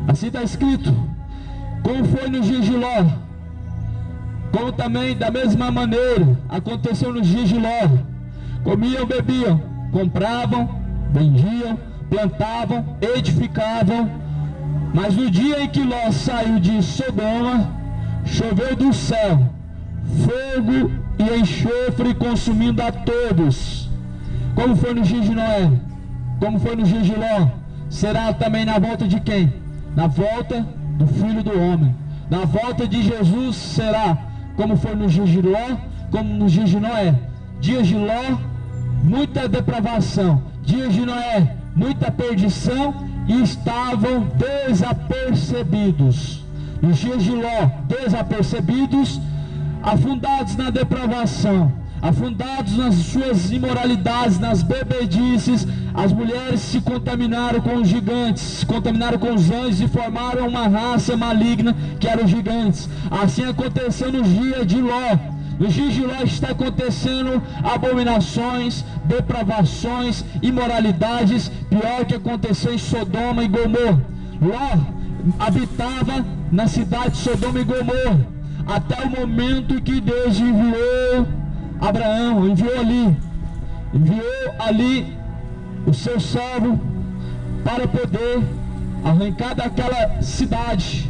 Assim está escrito, como foi nos dias de Ló, como também da mesma maneira aconteceu nos dias de Ló. Comiam, bebiam, compravam, vendiam, plantavam, edificavam. Mas no dia em que Ló saiu de Sodoma, choveu do céu fogo e enxofre, consumindo a todos. Como foi nos dias de Noé, como foi nos dias de Ló, será também na volta de quem? Na volta do Filho do Homem. Na volta de Jesus será como foi nos dias de Ló, como nos dias de Noé. Dias de Ló, muita depravação. Dias de Noé, muita perdição, e estavam desapercebidos. Nos dias de Ló, desapercebidos, afundados na depravação, afundados nas suas imoralidades, nas bebedices. As mulheres se contaminaram com os gigantes, se contaminaram com os anjos e formaram uma raça maligna que eram os gigantes. Assim aconteceu nos dias de Ló. Nos dias de Ló está acontecendo abominações, depravações, imoralidades, pior que aconteceu em Sodoma e Gomorra. Ló habitava na cidade de Sodoma e Gomorra, até o momento que Deus enviou Abraão, enviou ali o seu servo para poder arrancar daquela cidade.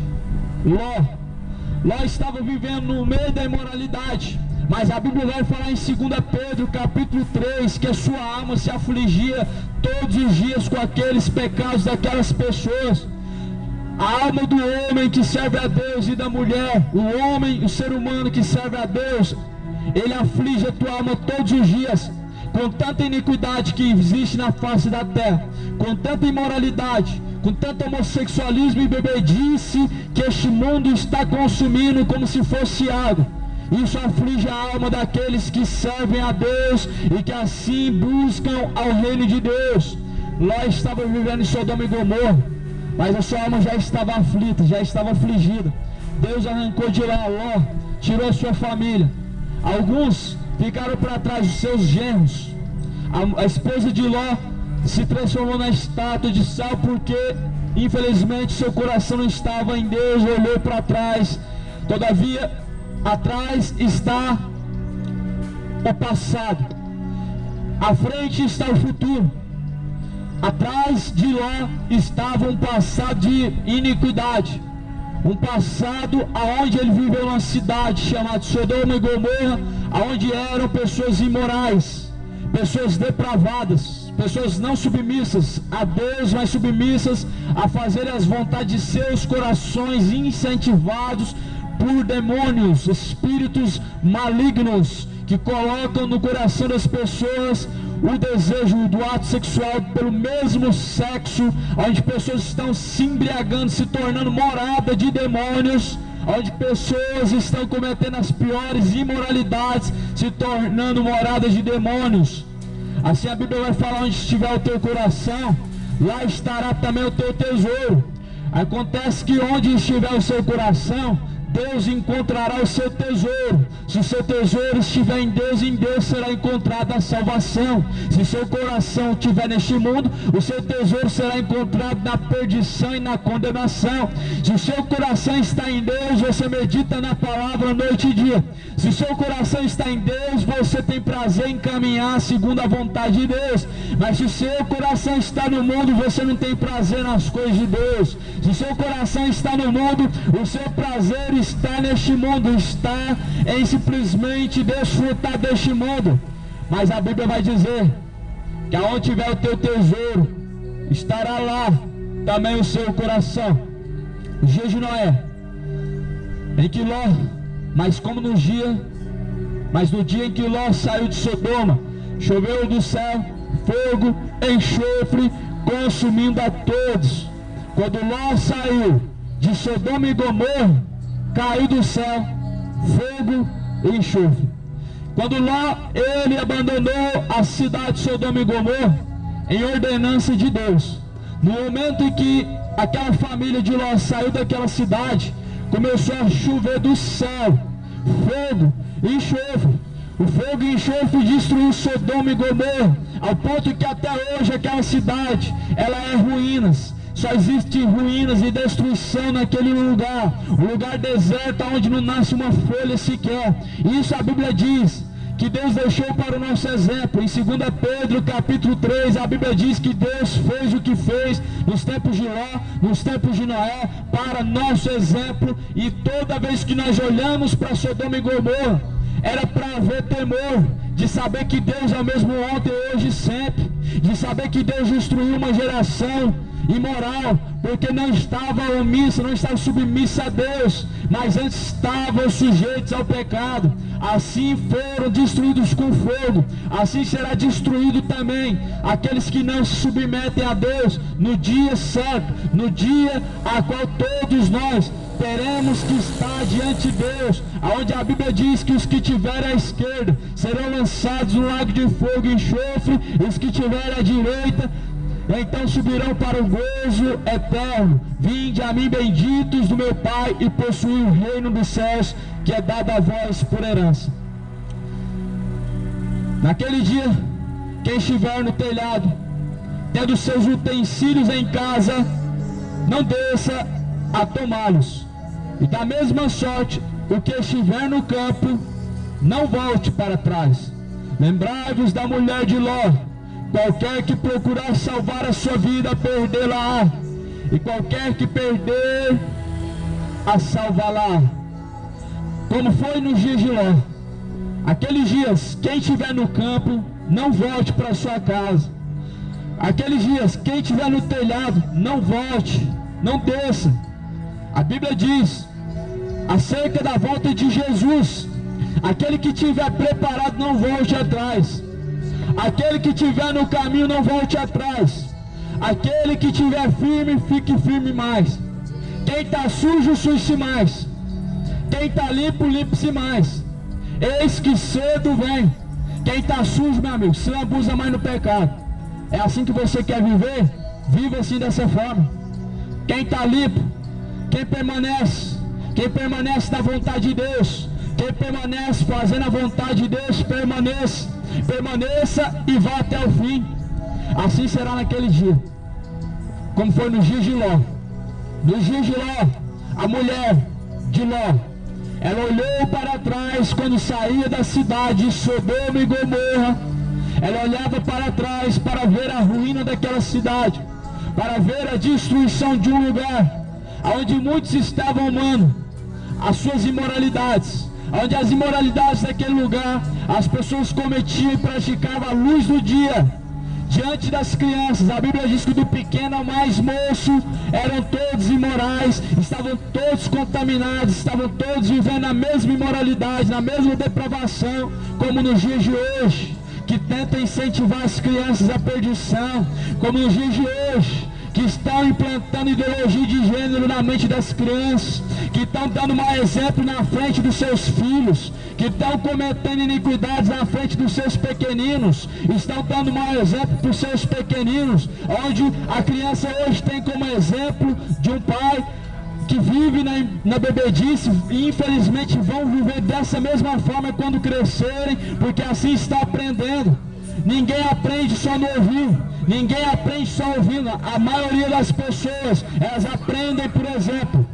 Ló estava vivendo no meio da imoralidade, mas a Bíblia vai falar em 2 Pedro capítulo 3 que a sua alma se afligia todos os dias com aqueles pecados daquelas pessoas. A alma do homem que serve a Deus e da mulher, o ser humano que serve a Deus, ele aflige a tua alma todos os dias, com tanta iniquidade que existe na face da terra, com tanta imoralidade, com tanto homossexualismo e bebedice que este mundo está consumindo como se fosse água. Isso aflige a alma daqueles que servem a Deus e que assim buscam ao reino de Deus. Ló estava vivendo em Sodoma e Gomorra, mas a sua alma já estava aflita, já estava afligida. Deus arrancou de lá Ló, tirou a sua família. Alguns ficaram para trás, os seus genros. A esposa de Ló se transformou na estátua de sal, porque infelizmente seu coração não estava em Deus, olhou para trás. Todavia, atrás está o passado, à frente está o futuro. Atrás de Ló estava um passado de iniquidade, um passado aonde ele viveu numa cidade chamada Sodoma e Gomorra, aonde eram pessoas imorais, pessoas depravadas, pessoas não submissas a Deus, mas submissas a fazer as vontades de seus corações, incentivados por demônios, espíritos malignos que colocam no coração das pessoas o desejo do ato sexual pelo mesmo sexo, onde pessoas estão se embriagando, se tornando morada de demônios, onde pessoas estão cometendo as piores imoralidades, se tornando moradas de demônios. Assim a Bíblia vai falar: onde estiver o teu coração, lá estará também o teu tesouro. Acontece que onde estiver o seu coração, Deus encontrará o seu tesouro. Se o seu tesouro estiver em Deus será encontrada a salvação. Se seu coração estiver neste mundo, o seu tesouro será encontrado na perdição e na condenação. Se o seu coração está em Deus, você medita na palavra noite e dia. Se o seu coração está em Deus, você tem prazer em caminhar segundo a vontade de Deus. Mas se o seu coração está no mundo, você não tem prazer nas coisas de Deus. Se o seu coração está no mundo, o seu prazer está neste mundo, está em simplesmente desfrutar deste mundo. Mas a Bíblia vai dizer que aonde tiver o teu tesouro, estará lá também o seu coração. O dia de Noé, em que Ló, no dia em que Ló saiu de Sodoma, choveu do céu fogo, enxofre, consumindo a todos. Quando Ló saiu de Sodoma e Gomorra, caiu do céu fogo e enxofre. Quando Ló, ele abandonou a cidade de Sodoma e Gomorra, em ordenança de Deus, no momento em que aquela família de Ló saiu daquela cidade, começou a chover do céu fogo e enxofre. O fogo e enxofre destruiu Sodoma e Gomorra, ao ponto que até hoje aquela cidade, ela é ruínas. só existe ruínas e destruição naquele lugar, um lugar deserto onde não nasce uma folha sequer. Isso a Bíblia diz que Deus deixou para o nosso exemplo. Em 2 Pedro capítulo 3, a Bíblia diz que Deus fez o que fez nos tempos de Ló, nos tempos de Noé, para nosso exemplo. E toda vez que nós olhamos para Sodoma e Gomorra, era para haver temor, de saber que Deus é o mesmo ontem, hoje e sempre, de saber que Deus destruiu uma geração imoral, porque não estava omissa, não estava submissa a Deus, mas antes estavam sujeitos ao pecado. Assim foram destruídos com fogo, assim será destruído também aqueles que não se submetem a Deus no dia certo, no dia a qual todos nós teremos que estar diante de Deus, aonde a Bíblia diz que os que tiverem à esquerda serão lançados no lago de fogo e enxofre, e os que tiverem à direita então subirão para o gozo eterno. Vinde a mim, benditos do meu Pai, e possuí o reino dos céus, que é dado a vós por herança. Naquele dia, quem estiver no telhado, tendo seus utensílios em casa, não desça a tomá-los. E da mesma sorte, o que estiver no campo, não volte para trás. Lembrai-vos da mulher de Ló. Qualquer que procurar salvar a sua vida, perdê-la-á, e qualquer que perder, a salvá-la. Como foi nos dias de Ló. Aqueles dias, quem estiver no campo, não volte para sua casa. Aqueles dias, quem estiver no telhado, não volte, não desça. A Bíblia diz acerca da volta de Jesus: aquele que estiver preparado, não volte atrás. Aquele que estiver no caminho, não volte atrás. Aquele que estiver firme, fique firme mais. Quem está sujo, suje-se mais. Quem está limpo, limpe-se mais. Eis que cedo vem. Quem está sujo, meu amigo, se abusa mais no pecado. É assim que você quer viver? Viva assim, dessa forma. Quem está limpo, quem permanece na vontade de Deus, quem permanece fazendo a vontade de Deus, permaneça e vá até o fim. Assim será naquele dia, como foi nos dias de Ló. Nos dias de Ló, a mulher de Ló, ela olhou para trás quando saía da cidade de Sodoma e Gomorra. Ela olhava para trás para ver a ruína daquela cidade, para ver a destruição de um lugar onde muitos estavam amando as suas imoralidades, onde as imoralidades daquele lugar as pessoas cometiam e praticavam à luz do dia, diante das crianças. A Bíblia diz que do pequeno ao mais moço eram todos imorais, estavam todos contaminados, estavam todos vivendo a mesma imoralidade, na mesma depravação, como nos dias de hoje, que tentam incentivar as crianças à perdição, como nos dias de hoje, que estão implantando ideologia de gênero na mente das crianças, que estão dando mau exemplo na frente dos seus filhos, que estão cometendo iniquidades na frente dos seus pequeninos, estão dando mau exemplo para os seus pequeninos, onde a criança hoje tem como exemplo de um pai que vive na bebedice, e infelizmente vão viver dessa mesma forma quando crescerem, porque assim está aprendendo. Ninguém aprende só no ouvido, ninguém aprende só ouvindo. A maioria das pessoas, elas aprendem por exemplo.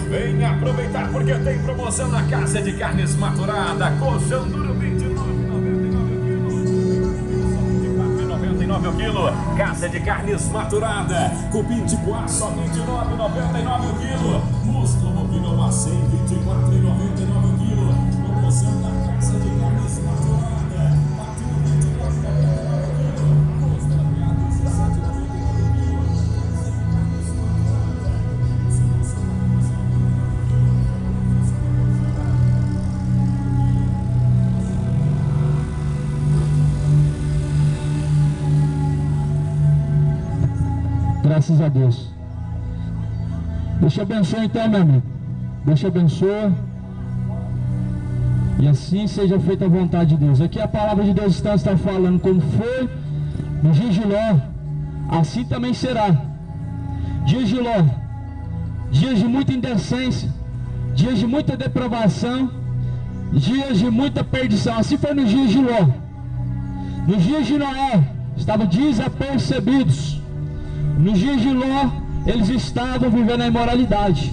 Venha aproveitar porque tem promoção na Casa de Carnes Maturada. Colchão duro 29,99 o quilo. Casa de Carnes Maturada. Cupim tipo A só 29,99 o quilo. Músculo bovino macio 24,99 o quilo. Promoção na Casa de Carnes Maturada. Patinho 24,99 o quilo. Costa Piada 17,99 o quilo. Graças a Deus. Deus te abençoe então, meu amigo. Deus te abençoe. E assim seja feita a vontade de Deus. Aqui a palavra de Deus está falando como foi no dia de Ló, assim também será. Dias de Ló, dias de muita indecência, dias de muita depravação, dias de muita perdição. Assim foi nos dias de Ló. Nos dias de Noé, estavam desapercebidos. Nos dias de Ló, eles estavam vivendo a imoralidade.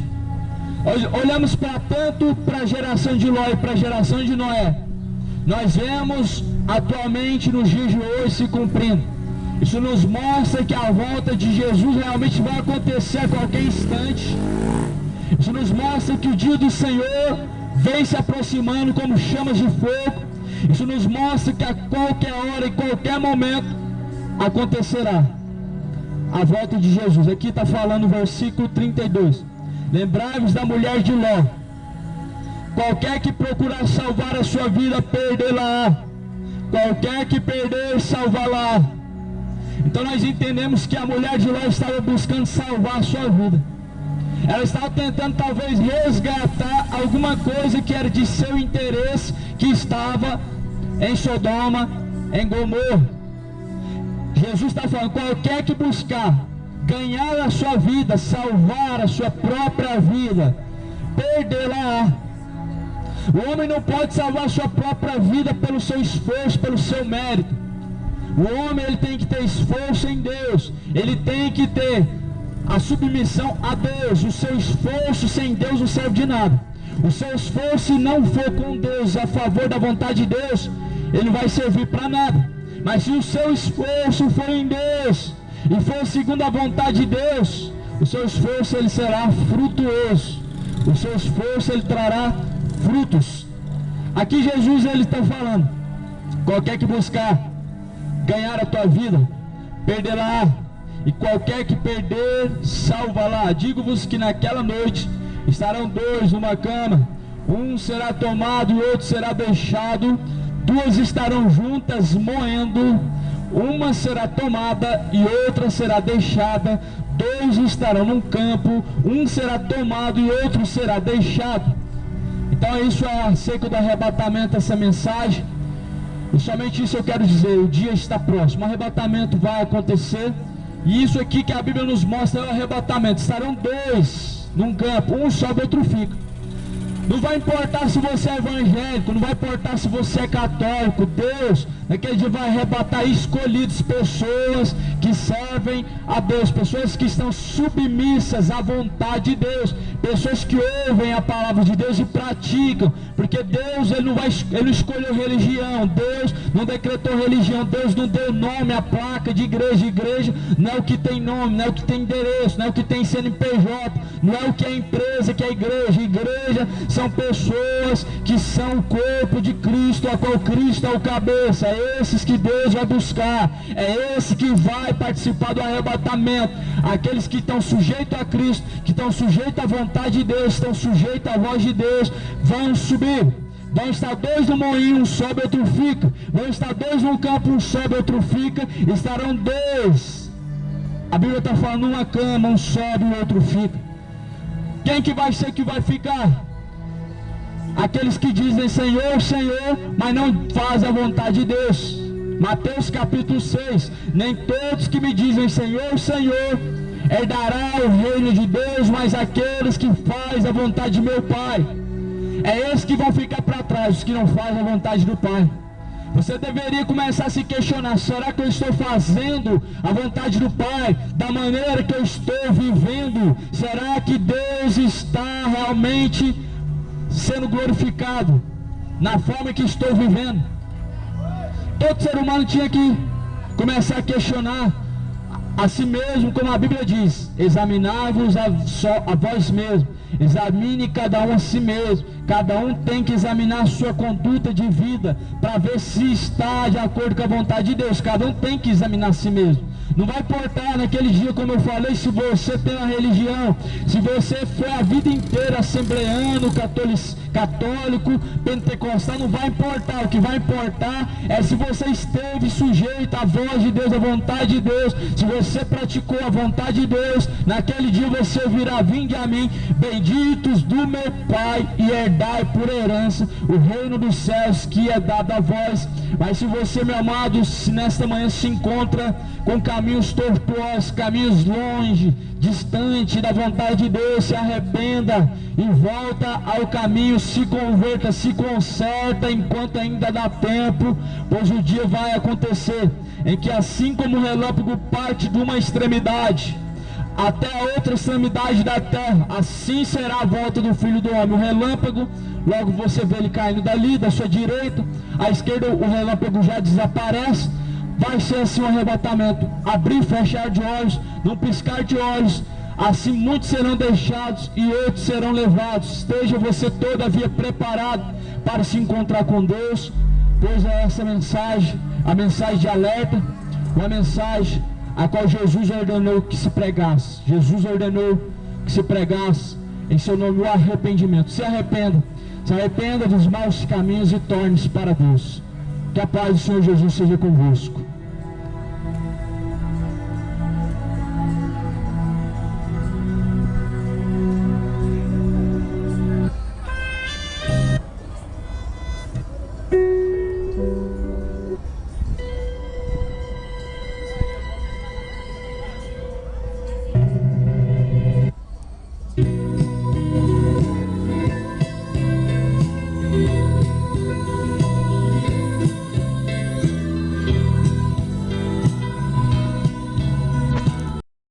Olhamos tanto para a geração de Ló e para a geração de Noé. Nós vemos atualmente nos dias de hoje se cumprindo. Isso nos mostra que a volta de Jesus realmente vai acontecer a qualquer instante. Isso nos mostra que o dia do Senhor vem se aproximando como chamas de fogo. Isso nos mostra que a qualquer hora, em qualquer momento, acontecerá a volta de Jesus. Aqui está falando o versículo 32. Lembrai-vos da mulher de Ló. Qualquer que procurar salvar a sua vida, perdê-la. Qualquer que perder, salvá-la. Então nós entendemos que a mulher de Ló estava buscando salvar a sua vida. Ela estava tentando talvez resgatar alguma coisa que era de seu interesse, que estava em Sodoma, em Gomorra. Jesus está falando, qualquer que buscar ganhar a sua vida, salvar a sua própria vida, perdê-la. O homem não pode salvar a sua própria vida pelo seu esforço, pelo seu mérito. O homem, ele tem que ter esforço em Deus. Ele tem que ter a submissão a Deus. O seu esforço sem Deus não serve de nada. O seu esforço, se não for com Deus, a favor da vontade de Deus, ele não vai servir para nada. Mas se o seu esforço for em Deus e for segundo a vontade de Deus, o seu esforço ele será frutuoso. O seu esforço ele trará frutos. Aqui Jesus ele está falando, qualquer que buscar ganhar a tua vida, perderá. E qualquer que perder, salva-la. Digo-vos que naquela noite estarão dois numa cama, um será tomado e outro será deixado. Duas estarão juntas moendo, uma será tomada e outra será deixada. Dois estarão num campo, um será tomado e outro será deixado. Então isso é acerca do arrebatamento, essa mensagem. E somente isso eu quero dizer, o dia está próximo, o arrebatamento vai acontecer. E isso aqui que a Bíblia nos mostra é o arrebatamento. Estarão dois num campo, um sobe, outro fica. Não vai importar se você é evangélico, não vai importar se você é católico. Deus, naquele dia vai arrebatar escolhidos, pessoas que servem a Deus, pessoas que estão submissas à vontade de Deus, pessoas que ouvem a palavra de Deus e praticam, porque Deus ele não escolheu religião, Deus não decretou religião, Deus não deu nome à placa de igreja. Igreja não é o que tem nome, não é o que tem endereço, não é o que tem CNPJ, não é o que é empresa, que é igreja. Igreja são pessoas que são o corpo de Cristo, a qual Cristo é o cabeça. É esses que Deus vai buscar, é esse que vai participar do arrebatamento. Aqueles que estão sujeitos a Cristo, que estão sujeitos à vontade de Deus, estão sujeitos à voz de Deus, vão subir. Vão estar dois no moinho, um sobe, outro fica. Vão estar dois no campo, um sobe, outro fica. Estarão dois. A Bíblia está falando uma cama, um sobe, o outro fica. Quem que vai ser que vai ficar? Aqueles que dizem Senhor, Senhor, mas não fazem a vontade de Deus. Mateus capítulo 6. Nem todos que me dizem Senhor, Senhor, herdará o reino de Deus, mas aqueles que fazem a vontade de meu Pai. É esses que vão ficar para trás, os que não fazem a vontade do Pai. Você deveria começar a se questionar, será que eu estou fazendo a vontade do Pai da maneira que eu estou vivendo? Será que Deus está realmente sendo glorificado na forma que estou vivendo? Todo ser humano tinha que começar a questionar a si mesmo, como a Bíblia diz, examinai-vos a vós mesmos, examine cada um a si mesmo. Cada um tem que examinar a sua conduta de vida para ver se está de acordo com a vontade de Deus. Cada um tem que examinar a si mesmo. Não vai importar naquele dia, como eu falei, se você tem uma religião, se você foi a vida inteira assembleano, católico, pentecostal, não vai importar. O que vai importar é se você esteve sujeito à voz de Deus, à vontade de Deus. Se você praticou a vontade de Deus, naquele dia você virá: vinde a mim, benditos do meu Pai, e herdai por herança o reino dos céus que é dado a vós. Mas se você, meu amado, se nesta manhã se encontra com caminhos tortuosos, caminhos longe distante da vontade de Deus, se arrependa e volta ao caminho, se converta, se conserta enquanto ainda dá tempo, pois o dia vai acontecer em que, assim como o relâmpago parte de uma extremidade até a outra extremidade da terra, assim será a volta do Filho do Homem. O relâmpago, logo você vê ele caindo dali, da sua direita, à esquerda o relâmpago já desaparece. Vai ser assim um arrebatamento, abrir e fechar de olhos, num piscar de olhos. Assim muitos serão deixados e outros serão levados. Esteja você todavia preparado para se encontrar com Deus, pois é essa mensagem, a mensagem de alerta, uma mensagem a qual Jesus ordenou que se pregasse. Jesus ordenou que se pregasse em seu nome o arrependimento. Se arrependa dos maus caminhos e torne-se para Deus. Que a paz do Senhor Jesus seja convosco.